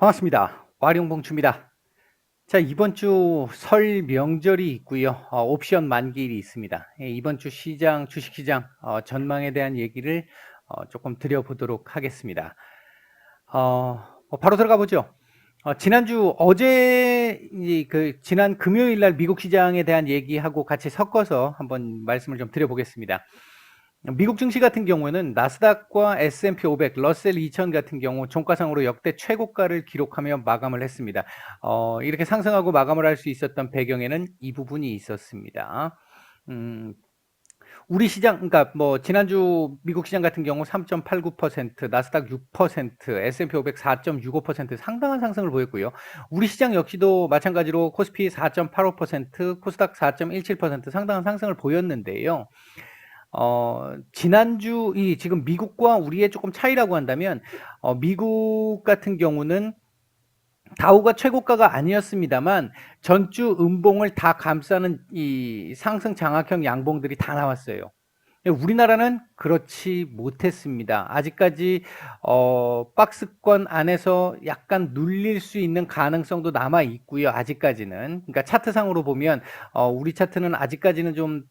반갑습니다. 와룡봉추입니다. 자, 이번 주 설 명절이 있고요. 옵션 만기일이 있습니다. 예, 이번 주 시장, 주식시장 전망에 대한 얘기를 조금 드려보도록 하겠습니다. 바로 들어가 보죠. 지난주 어제 지난 금요일 날 미국 시장에 대한 얘기하고 같이 섞어서 한번 말씀을 좀 드려보겠습니다. 미국 증시 같은 경우에는 나스닥과 S&P 500, 러셀 2000 같은 경우 종가상으로 역대 최고가를 기록하며 마감을 했습니다. 이렇게 상승하고 마감을 할 수 있었던 배경에는 이 부분이 있었습니다. 우리 시장, 그러니까 뭐 지난주 미국 시장 같은 경우 3.89%, 나스닥 6%, S&P 500 4.65% 상당한 상승을 보였고요. 우리 시장 역시도 마찬가지로 코스피 4.85%, 코스닥 4.17% 상당한 상승을 보였는데요. 지난주 지금 미국과 우리의 조금 차이라고 한다면 미국 같은 경우는 다우가 최고가가 아니었습니다만 전주 음봉을 다 감싸는 이 상승 장악형 양봉들이 다 나왔어요. 우리나라는 그렇지 못했습니다. 아직까지 박스권 안에서 약간 눌릴 수 있는 가능성도 남아 있고요. 아직까지는. 그러니까 차트상으로 보면 우리 차트는 아직까지는 좀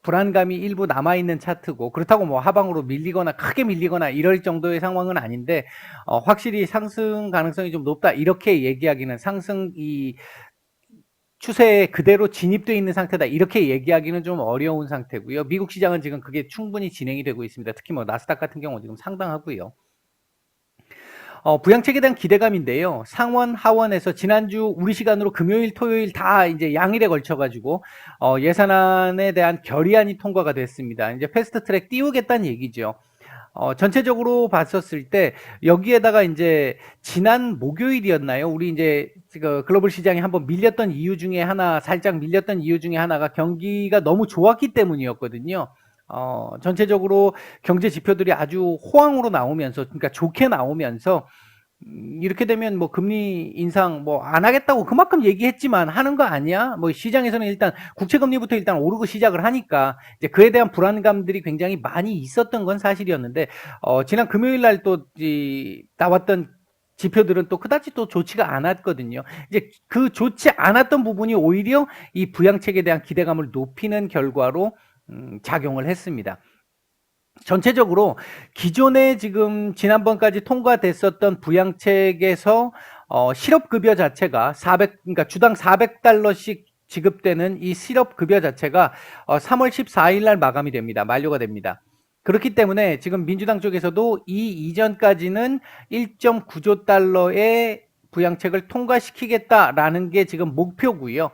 불안감이 일부 남아있는 차트고, 그렇다고 뭐 하방으로 밀리거나 크게 밀리거나 이럴 정도의 상황은 아닌데, 확실히 상승 가능성이 좀 높다 이렇게 얘기하기는, 상승 추세에 그대로 진입되어 있는 상태다 이렇게 얘기하기는 좀 어려운 상태고요. 미국 시장은 지금 그게 충분히 진행이 되고 있습니다. 특히 뭐 나스닥 같은 경우 지금 상당하고요. 부양책에 대한 기대감인데요. 상원, 하원에서 지난주 우리 시간으로 금요일, 토요일 다 이제 양일에 걸쳐가지고 예산안에 대한 결의안이 통과가 됐습니다. 이제 패스트 트랙 띄우겠다는 얘기죠. 전체적으로 봤었을 때 여기에다가 이제 지난 목요일이었나요? 우리 이제 글로벌 시장이 한번 밀렸던 이유 중에 하나, 살짝 밀렸던 이유 중에 하나가 경기가 너무 좋았기 때문이었거든요. 전체적으로 경제 지표들이 아주 호황으로 나오면서, 그러니까 좋게 나오면서, 이렇게 되면 뭐 금리 인상 뭐 안 하겠다고 그만큼 얘기했지만 하는 거 아니야? 뭐 시장에서는 일단 국채 금리부터 일단 오르고 시작을 하니까 이제 그에 대한 불안감들이 굉장히 많이 있었던 건 사실이었는데, 지난 금요일 날 또 나왔던 지표들은 또 그다지 또 좋지가 않았거든요. 이제 그 좋지 않았던 부분이 오히려 이 부양책에 대한 기대감을 높이는 결과로 작용을 했습니다. 전체적으로 기존에 지금 지난번까지 통과됐었던 부양책에서 실업급여 자체가 그러니까 주당 $400씩 지급되는 이 실업급여 자체가 3월 14일 날 마감이 됩니다. 만료가 됩니다. 그렇기 때문에 지금 민주당 쪽에서도 이 이전까지는 1.9조 달러의 부양책을 통과시키겠다라는 게 지금 목표고요.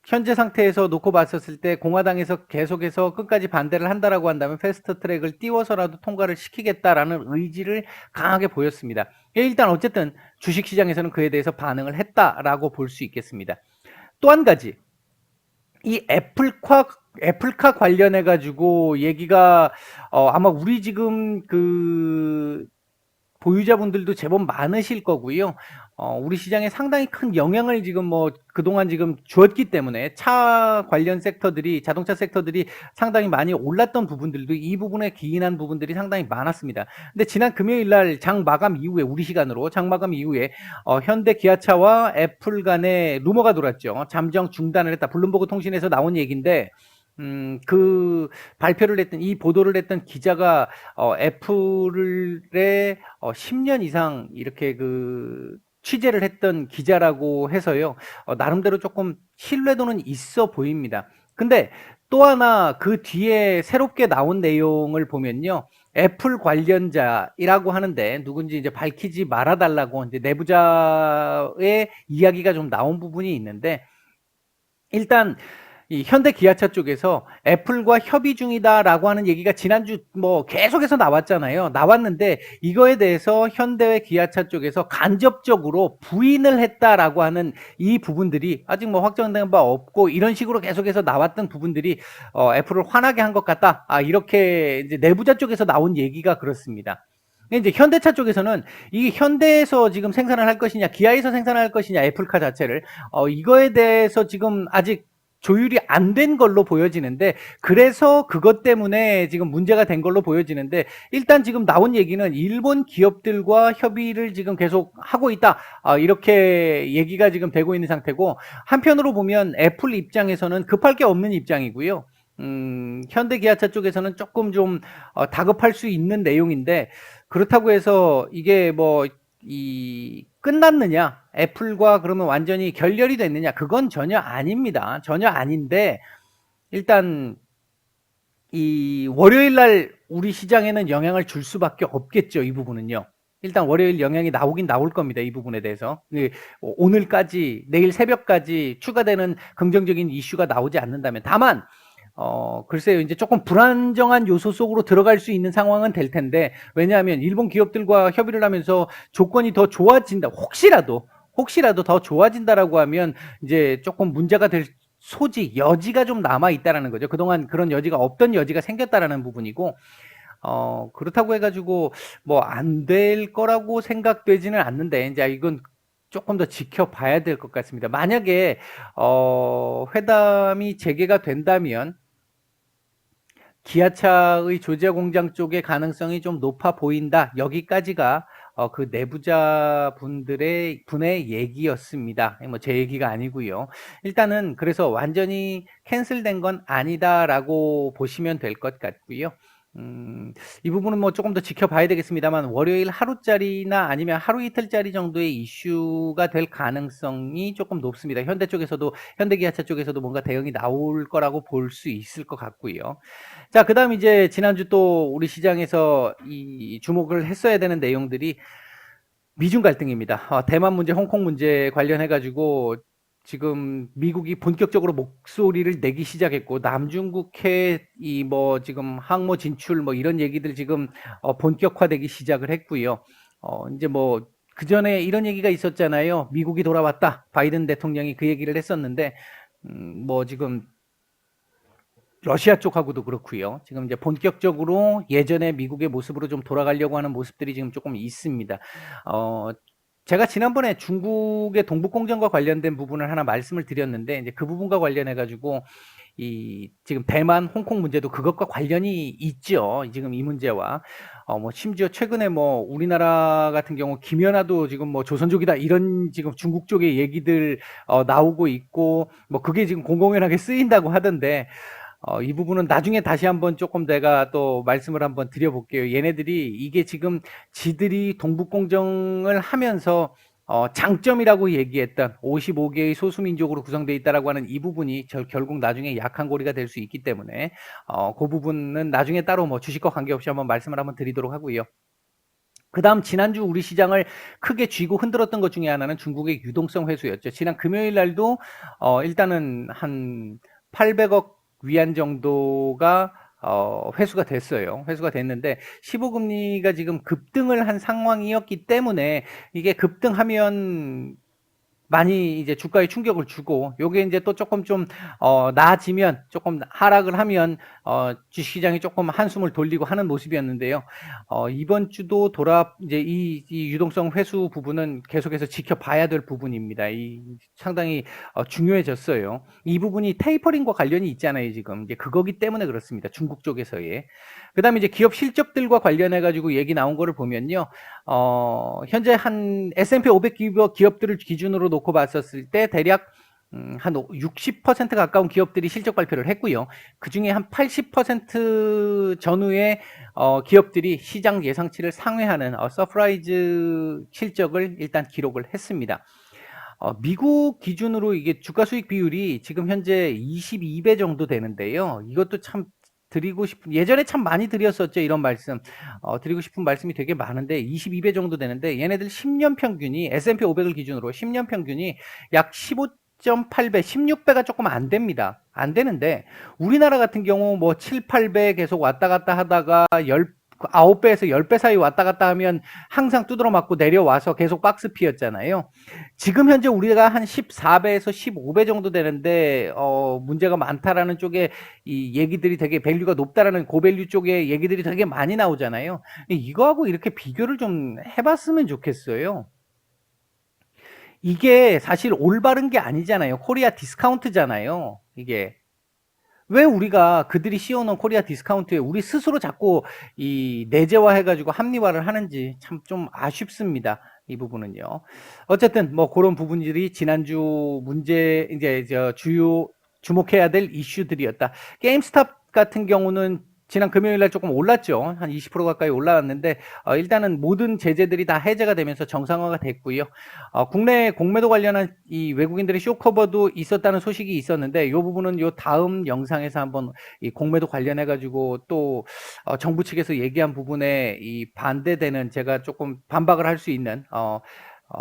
현재 상태에서 놓고 봤었을 때 공화당에서 계속해서 끝까지 반대를 한다라고 한다면 패스트 트랙을 띄워서라도 통과를 시키겠다라는 의지를 강하게 보였습니다. 일단 어쨌든 주식시장에서는 그에 대해서 반응을 했다라고 볼 수 있겠습니다. 또 한 가지, 이 애플카 관련해 가지고 얘기가 아마 우리 지금 보유자분들도 제법 많으실 거고요. 우리 시장에 상당히 큰 영향을 지금 뭐 그동안 지금 주었기 때문에 차 관련 섹터들이, 자동차 섹터들이 상당히 많이 올랐던 부분들도 이 부분에 기인한 부분들이 상당히 많았습니다. 근데 지난 금요일 날 장 마감 이후에, 우리 시간으로 장 마감 이후에 현대 기아차와 애플 간에 루머가 돌았죠. 잠정 중단을 했다. 블룸버그 통신에서 나온 얘기인데, 그 발표를 했던, 이 보도를 했던 기자가 애플의 10년 이상 이렇게 취재를 했던 기자라고 해서요. 나름대로 조금 신뢰도는 있어 보입니다. 근데 또 하나 그 뒤에 새롭게 나온 내용을 보면요. 애플 관련자이라고 하는데 누군지 이제 밝히지 말아달라고 이제 내부자의 이야기가 좀 나온 부분이 있는데, 일단 이 현대 기아차 쪽에서 애플과 협의 중이다라고 하는 얘기가 지난주 뭐 계속해서 나왔잖아요. 나왔는데 이거에 대해서 현대의 기아차 쪽에서 간접적으로 부인을 했다라고 하는 이 부분들이 아직 뭐 확정된 바 없고, 이런 식으로 계속해서 나왔던 부분들이 애플을 화나게 한 것 같다. 이렇게 이제 내부자 쪽에서 나온 얘기가 그렇습니다. 이제 현대차 쪽에서는 이 현대에서 지금 생산을 할 것이냐, 기아에서 생산할 것이냐, 애플카 자체를 이거에 대해서 지금 아직 조율이 안 된 걸로 보여지는데, 그래서 그것 때문에 지금 문제가 된 걸로 보여지는데, 일단 지금 나온 얘기는 일본 기업들과 협의를 지금 계속 하고 있다, 이렇게 얘기가 지금 되고 있는 상태고, 한편으로 보면 애플 입장에서는 급할 게 없는 입장이고요. 현대 기아차 쪽에서는 조금 좀 다급할 수 있는 내용인데, 그렇다고 해서 이게 뭐 끝났느냐? 애플과 그러면 완전히 결렬이 됐느냐? 그건 전혀 아닙니다. 전혀 아닌데, 일단 이 월요일 날 우리 시장에는 영향을 줄 수밖에 없겠죠. 이 부분은요. 일단 월요일 영향이 나오긴 나올 겁니다. 이 부분에 대해서. 오늘까지, 내일 새벽까지 추가되는 긍정적인 이슈가 나오지 않는다면. 다만 글쎄요, 이제 조금 불안정한 요소 속으로 들어갈 수 있는 상황은 될 텐데, 왜냐하면 일본 기업들과 협의를 하면서 조건이 더 좋아진다, 혹시라도 더 좋아진다라고 하면 이제 조금 문제가 될 여지가 좀 남아 있다라는 거죠. 그동안 그런 여지가 없던 여지가 생겼다라는 부분이고, 그렇다고 해가지고 뭐 안 될 거라고 생각되지는 않는데, 이제 이건 조금 더 지켜봐야 될 것 같습니다. 만약에 회담이 재개가 된다면 기아차의 조제 공장 쪽의 가능성이 좀 높아 보인다. 여기까지가 그 내부자 분의 얘기였습니다. 뭐 제 얘기가 아니고요. 일단은 그래서 완전히 캔슬된 건 아니다라고 보시면 될 것 같고요. 이 부분은 뭐 조금 더 지켜봐야 되겠습니다만, 월요일 하루짜리나 아니면 하루 이틀짜리 정도의 이슈가 될 가능성이 조금 높습니다. 현대기아차 쪽에서도 뭔가 대응이 나올 거라고 볼 수 있을 것 같고요. 자, 그다음 이제 지난주 또 우리 시장에서 이 주목을 했어야 되는 내용들이 미중 갈등입니다. 대만 문제, 홍콩 문제 관련해 가지고 지금 미국이 본격적으로 목소리를 내기 시작했고, 남중국해 이 뭐 지금 항모 진출 뭐 이런 얘기들 지금 본격화되기 시작을 했고요. 이제 뭐 그전에 이런 얘기가 있었잖아요. 미국이 돌아왔다. 바이든 대통령이 그 얘기를 했었는데, 뭐 지금 러시아 쪽하고도 그렇고요. 지금 이제 본격적으로 예전의 미국의 모습으로 좀 돌아가려고 하는 모습들이 지금 조금 있습니다. 제가 지난번에 중국의 동북공정과 관련된 부분을 하나 말씀을 드렸는데, 이제 그 부분과 관련해 가지고 지금 대만, 홍콩 문제도 그것과 관련이 있죠. 지금 이 문제와 뭐 심지어 최근에 뭐 우리나라 같은 경우 김연아도 지금 뭐 조선족이다 이런 지금 중국 쪽의 얘기들 나오고 있고, 뭐 그게 지금 공공연하게 쓰인다고 하던데, 이 부분은 나중에 다시 한번 조금 내가 또 말씀을 한번 드려볼게요. 얘네들이 이게 지금 지들이 동북공정을 하면서 장점이라고 얘기했던 55개의 소수민족으로 구성되어 있다라고 하는 이 부분이 결국 나중에 약한 고리가 될 수 있기 때문에 그 부분은 나중에 따로 뭐 주식과 관계없이 한번 말씀을 한번 드리도록 하고요. 그 다음 지난주 우리 시장을 크게 쥐고 흔들었던 것 중에 하나는 중국의 유동성 회수였죠. 지난 금요일 날도 일단은 한 800억 위안 정도가 회수가 됐어요. 회수가 됐는데 15금리가 지금 급등을 한 상황이었기 때문에, 이게 급등하면 많이 이제 주가에 충격을 주고, 요게 이제 또 조금 좀 나아지면, 조금 하락을 하면 주식시장이 조금 한숨을 돌리고 하는 모습이었는데요. 이번 주도 이제 이 유동성 회수 부분은 계속해서 지켜봐야 될 부분입니다. 상당히 중요해졌어요. 이 부분이 테이퍼링과 관련이 있잖아요. 지금 이제 그거기 때문에 그렇습니다. 중국 쪽에서의. 그다음에 이제 기업 실적들과 관련해 가지고 얘기 나온 거를 보면요. 현재 한 S&P 500 기업들을 기준으로 놓고 봤었을 때 대략 한 60% 가까운 기업들이 실적 발표를 했고요. 그 중에 한 80% 전후의 기업들이 시장 예상치를 상회하는 서프라이즈 실적을 일단 기록을 했습니다. 미국 기준으로 이게 주가 수익 비율이 지금 현재 22배 정도 되는데요. 이것도 참 예전에 참 많이 드렸었죠. 이런 말씀. 드리고 싶은 말씀이 되게 많은데, 22배 정도 되는데, 얘네들 10년 평균이, S&P 500을 기준으로 10년 평균이 약 15.8배, 16배가 조금 안 됩니다. 안 되는데, 우리나라 같은 경우 뭐 7, 8배 계속 왔다 갔다 하다가 9배에서 10배 사이 왔다 갔다 하면 항상 두드러 맞고 내려와서 계속 박스 피었잖아요. 지금 현재 우리가 한 14배에서 15배 정도 되는데 문제가 많다라는 쪽에 이 얘기들이 되게 밸류가 높다라는 고밸류 쪽에 얘기들이 되게 많이 나오잖아요. 이거하고 이렇게 비교를 좀 해봤으면 좋겠어요. 이게 사실 올바른 게 아니잖아요. 코리아 디스카운트잖아요. 이게. 왜 우리가 그들이 씌워놓은 코리아 디스카운트에 우리 스스로 자꾸 이 내재화해가지고 합리화를 하는지 참 좀 아쉽습니다. 이 부분은요. 어쨌든 뭐 그런 부분들이 지난주 문제 이제 주요 주목해야 될 이슈들이었다. 게임스탑 같은 경우는 지난 금요일 날 조금 올랐죠. 한 20% 가까이 올라왔는데 일단은 모든 제재들이 다 해제가 되면서 정상화가 됐고요. 국내 공매도 관련한 이 외국인들의 쇼커버도 있었다는 소식이 있었는데 이 부분은 요 다음 영상에서 한번 이 공매도 관련해 가지고 또 정부 측에서 얘기한 부분에 이 반대되는 제가 조금 반박을 할 수 있는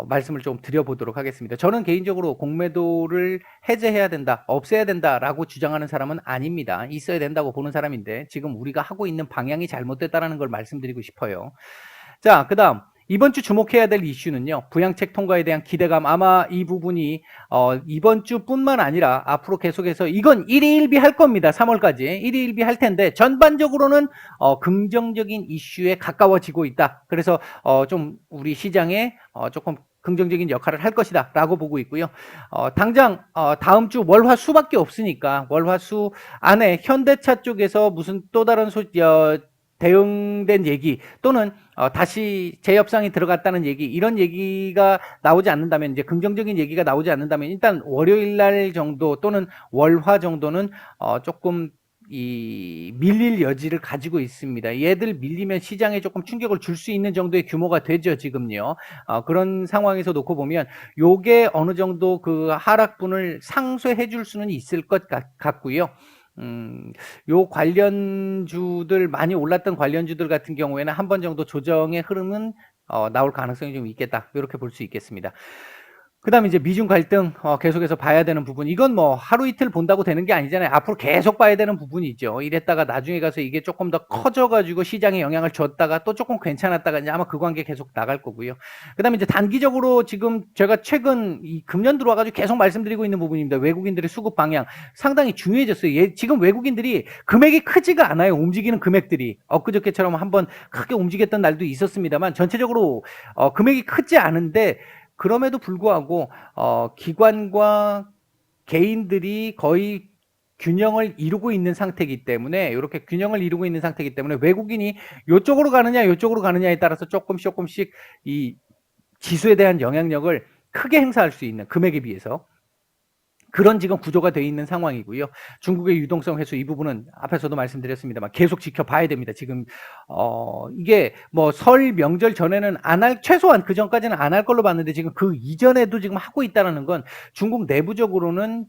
말씀을 좀 드려보도록 하겠습니다. 저는 개인적으로 공매도를 해제해야 된다, 없애야 된다라고 주장하는 사람은 아닙니다. 있어야 된다고 보는 사람인데 지금 우리가 하고 있는 방향이 잘못됐다는 걸 말씀드리고 싶어요. 자, 그 다음 이번 주 주목해야 될 이슈는요. 부양책 통과에 대한 기대감. 아마 이 부분이 이번 주뿐만 아니라 앞으로 계속해서 이건 1위 1비 할 겁니다. 3월까지 1위 1비 할 텐데 전반적으로는 긍정적인 이슈에 가까워지고 있다. 그래서 좀 우리 시장에 조금 긍정적인 역할을 할 것이다 라고 보고 있고요. 당장 다음 주 월화수밖에 없으니까 월화수 안에 현대차 쪽에서 무슨 또 다른 대응된 얘기 또는 다시 재협상이 들어갔다는 얘기 이런 얘기가 나오지 않는다면 이제 긍정적인 얘기가 나오지 않는다면 일단 월요일 날 정도 또는 월화 정도는 조금 이 밀릴 여지를 가지고 있습니다. 얘들 밀리면 시장에 조금 충격을 줄 수 있는 정도의 규모가 되죠 지금요. 그런 상황에서 놓고 보면 요게 어느 정도 그 하락분을 상쇄해 줄 수는 있을 것 같고요. 요 관련주들 많이 올랐던 관련주들 같은 경우에는 한 번 정도 조정의 흐름은 나올 가능성이 좀 있겠다. 이렇게 볼 수 있겠습니다. 그다음에 이제 미중 갈등 계속해서 봐야 되는 부분. 이건 뭐 하루 이틀 본다고 되는 게 아니잖아요. 앞으로 계속 봐야 되는 부분이죠. 이랬다가 나중에 가서 이게 조금 더 커져가지고 시장에 영향을 줬다가 또 조금 괜찮았다가 이제 아마 그 관계 계속 나갈 거고요. 그다음에 이제 단기적으로 지금 제가 최근 이 금년 들어와가지고 계속 말씀드리고 있는 부분입니다. 외국인들의 수급 방향 상당히 중요해졌어요. 지금 외국인들이 금액이 크지가 않아요. 움직이는 금액들이 엊그저께처럼 한번 크게 움직였던 날도 있었습니다만 전체적으로 금액이 크지 않은데. 그럼에도 불구하고 기관과 개인들이 거의 균형을 이루고 있는 상태이기 때문에 이렇게 균형을 이루고 있는 상태이기 때문에 외국인이 이쪽으로 가느냐 이쪽으로 가느냐에 따라서 조금씩 이 지수에 대한 영향력을 크게 행사할 수 있는 금액에 비해서 그런 지금 구조가 되어 있는 상황이고요. 중국의 유동성 회수 이 부분은 앞에서도 말씀드렸습니다만 계속 지켜봐야 됩니다. 지금 이게 뭐 설 명절 전에는 최소한 그 전까지는 안 할 걸로 봤는데 지금 그 이전에도 지금 하고 있다는 건 중국 내부적으로는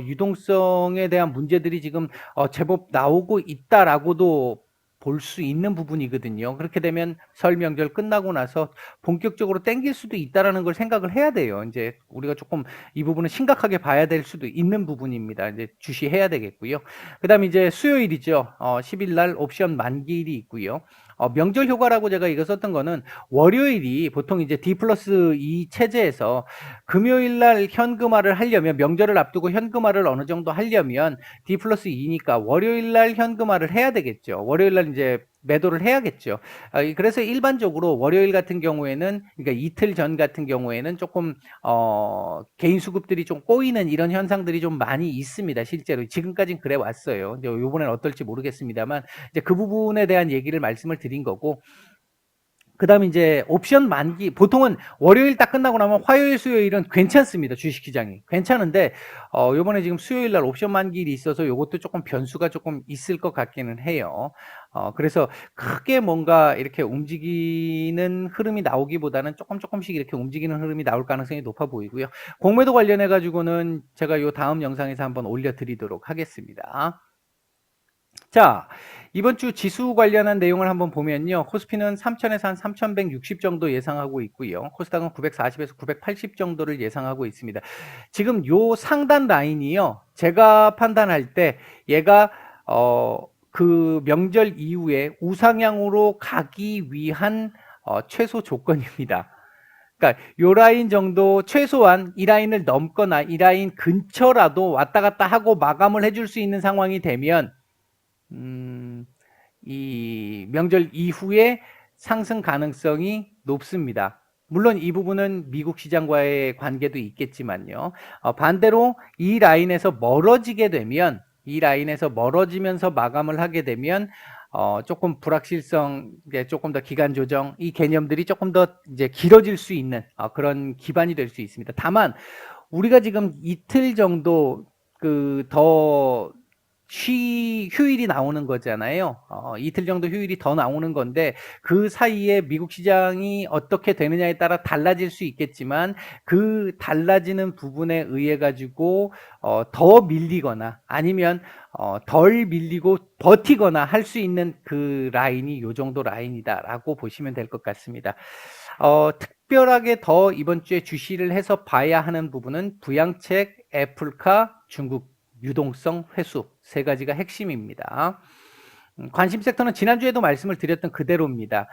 유동성에 대한 문제들이 지금 제법 나오고 있다라고도 볼 수 있는 부분이거든요. 그렇게 되면 설 명절 끝나고 나서 본격적으로 땡길 수도 있다라는 걸 생각을 해야 돼요. 이제 우리가 조금 이 부분은 심각하게 봐야 될 수도 있는 부분입니다. 이제 주시해야 되겠고요. 그다음에 이제 수요일이죠. 10일 날 옵션 만기일이 있고요. 명절 효과라고 제가 이거 썼던 거는 월요일이 보통 이제 D+2 체제에서 금요일 날 현금화를 하려면 명절을 앞두고 현금화를 어느 정도 하려면 D+2니까 월요일 날 현금화를 해야 되겠죠. 월요일 날 이제 매도를 해야겠죠. 그래서 일반적으로 월요일 같은 경우에는 그러니까 이틀 전 같은 경우에는 조금 개인 수급들이 좀 꼬이는 이런 현상들이 좀 많이 있습니다. 실제로 지금까지는 그래 왔어요. 이제 이번엔 어떨지 모르겠습니다만 이제 그 부분에 대한 얘기를 말씀을 드린 거고. 그다음에 이제 옵션 만기 보통은 월요일 딱 끝나고 나면 화요일 수요일은 괜찮습니다. 주식시장이 괜찮은데 요번에 지금 수요일 날 옵션 만기일이 있어서 요것도 조금 변수가 조금 있을 것 같기는 해요. 그래서 크게 뭔가 이렇게 움직이는 흐름이 나오기보다는 조금씩 이렇게 움직이는 흐름이 나올 가능성이 높아 보이고요. 공매도 관련해 가지고는 제가 요 다음 영상에서 한번 올려드리도록 하겠습니다. 자, 이번 주 지수 관련한 내용을 한번 보면요. 코스피는 3,000에서 한 3,160 정도 예상하고 있고요. 코스닥은 940에서 980 정도를 예상하고 있습니다. 지금 요 상단 라인이요. 제가 판단할 때 얘가 그 명절 이후에 우상향으로 가기 위한 최소 조건입니다. 그러니까 요 라인 정도 최소한 이 라인을 넘거나 이 라인 근처라도 왔다 갔다 하고 마감을 해줄 수 있는 상황이 되면 이 명절 이후에 상승 가능성이 높습니다. 물론 이 부분은 미국 시장과의 관계도 있겠지만요. 반대로 이 라인에서 멀어지게 되면, 이 라인에서 멀어지면서 마감을 하게 되면 조금 불확실성, 이제 조금 더 기간 조정, 이 개념들이 조금 더 이제 길어질 수 있는 그런 기반이 될 수 있습니다. 다만 우리가 지금 이틀 정도 더 휴일이 나오는 거잖아요. 이틀 정도 휴일이 더 나오는 건데 그 사이에 미국 시장이 어떻게 되느냐에 따라 달라질 수 있겠지만 그 달라지는 부분에 의해 가지고 더 밀리거나 아니면 덜 밀리고 버티거나 할 수 있는 그 라인이 요 정도 라인이다라고 보시면 될 것 같습니다. 특별하게 더 이번 주에 주시를 해서 봐야 하는 부분은 부양책, 애플카, 중국 유동성 회수 세 가지가 핵심입니다. 관심 섹터는 지난주에도 말씀을 드렸던 그대로입니다.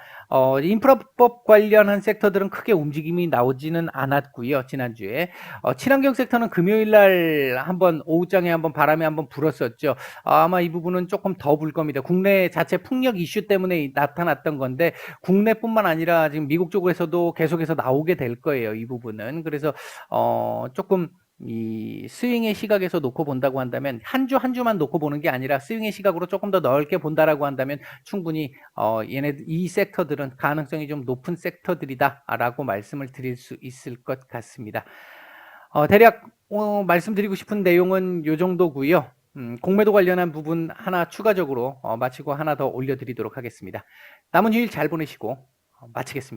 인프라법 관련한 섹터들은 크게 움직임이 나오지는 않았고요. 지난주에 친환경 섹터는 금요일날 한번 오후장에 한번 바람이 한번 불었었죠. 아마 이 부분은 조금 더 불 겁니다. 국내 자체 풍력 이슈 때문에 나타났던 건데 국내뿐만 아니라 지금 미국 쪽에서도 계속해서 나오게 될 거예요. 이 부분은. 그래서 조금 이 스윙의 시각에서 놓고 본다고 한다면 한 주만 놓고 보는 게 아니라 스윙의 시각으로 조금 더 넓게 본다라고 한다면 충분히 이 섹터들은 가능성이 좀 높은 섹터들이다라고 말씀을 드릴 수 있을 것 같습니다. 대략 말씀드리고 싶은 내용은 요 정도고요. 공매도 관련한 부분 하나 추가적으로 마치고 하나 더 올려드리도록 하겠습니다. 남은 휴일 잘 보내시고 마치겠습니다.